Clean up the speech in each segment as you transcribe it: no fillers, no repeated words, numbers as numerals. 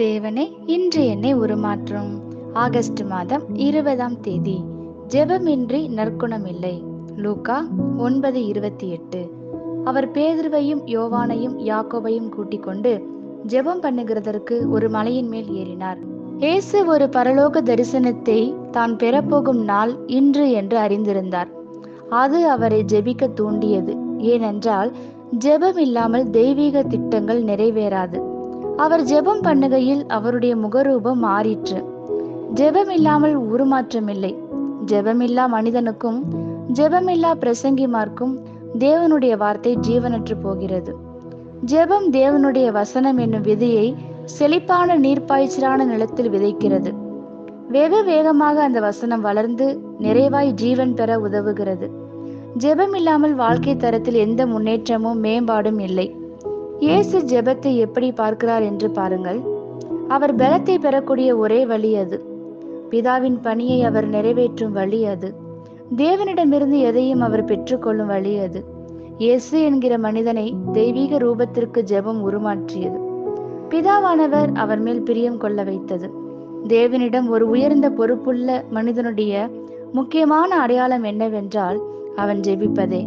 தேவனே, இன்று என்னை உருமாற்றும். ஆகஸ்ட் மாதம் 20ஆம் தேதி. ஜெபமின்றி நற்குணமில்லை. லூக்கா 9:28. அவர் பேதுருவையும் யோவானையும் யாக்கோபையும் கூட்டிக் கொண்டு ஜெபம் பண்ணுகிறதற்கு ஒரு மலையின் மேல் ஏறினார். இயேசு ஒரு பரலோக தரிசனத்தை தான் பெறப்போகும் நாள் இன்று என்று அறிந்திருந்தார். அது அவரை ஜெபிக்க தூண்டியது. ஏனென்றால் ஜெபம் இல்லாமல் தெய்வீக திட்டங்கள் நிறைவேறாது. அவர் ஜெபம் பண்ணுகையில் அவருடைய முகரூபம் மாறிற்று. ஜெபமில்லாமல் உருமாற்றமில்லை. ஜெபமில்லா மனிதனுக்கும் ஜெபமில்லா பிரசங்கிமார்க்கும் தேவனுடைய வார்த்தை ஜீவனற்று போகிறது. ஜெபம் தேவனுடைய வசனம் என்னும் விதையை செழிப்பான நீர்ப்பாய்ச்சலான நிலத்தில் விதைக்கிறது. வெகு வேகமாக அந்த வசனம் வளர்ந்து நிறைவாய் ஜீவன் பெற உதவுகிறது. ஜெபம் இல்லாமல் வாழ்க்கை தரத்தில் எந்த முன்னேற்றமும் மேம்பாடும் இல்லை. இயேசு ஜெபத்தை எப்படி பார்க்கிறார் என்று பாருங்கள். அவர் பலத்தை பெறக்கூடிய ஒரே வழி அது. பிதாவின் பணியை அவர் நிறைவேற்றும் வழி அது. தேவனிடமிருந்து எதையும் அவர் பெற்றுக்கொள்ளும் வழி அது. இயேசு என்கிற மனிதனை தெய்வீக ரூபத்திற்கு ஜெபம் உருமாற்றியது. பிதாவானவர் அவர் மேல் பிரியம் கொள்ள வைத்தது. தேவனிடம் ஒரு உயர்ந்த பொறுப்புள்ள மனிதனுடைய முக்கியமான அடையாளம் என்னவென்றால் அவன் ஜெபிப்பதே.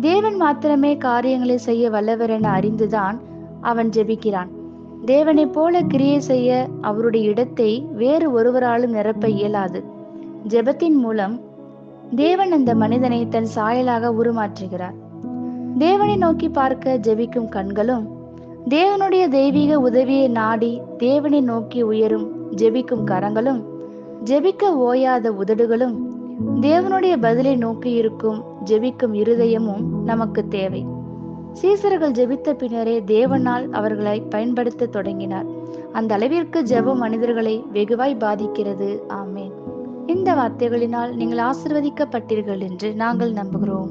தேவன் மாத்திரமே காரியங்களை செய்ய வல்லவர் என அறிந்துதான் அவன் ஜெபிக்கிறான். தேவனைப் போல கிரியை செய்ய அவருடைய இடத்தை வேறு ஒருவராலும் நிரப்ப இயலாது. ஜெபத்தின் மூலம் தேவன் அந்த மனிதனை தன் சாயலாக உருமாற்றுகிறார். தேவனை நோக்கி பார்க்க ஜெபிக்கும் கண்களும், தேவனுடைய தெய்வீக உதவியை நாடி தேவனை நோக்கி உயரும் ஜெபிக்கும் கரங்களும், ஜெபிக்க ஓயாத உதடுகளும், தேவனுடைய பதிலை நோக்கி இருக்கும் ஜெபிக்கும் இருதயமும் நமக்கு தேவை. சீசர்கள் ஜெபித்த பின்னரே தேவனால் அவர்களை பயன்படுத்த தொடங்கினார். அந்த அளவிற்கு ஜெபம் மனிதர்களை வெகுவாய் பாதிக்கிறது. ஆமேன். இந்த வார்த்தைகளினால் நீங்கள் ஆசீர்வதிக்கப்பட்டீர்கள் என்று நாங்கள் நம்புகிறோம்.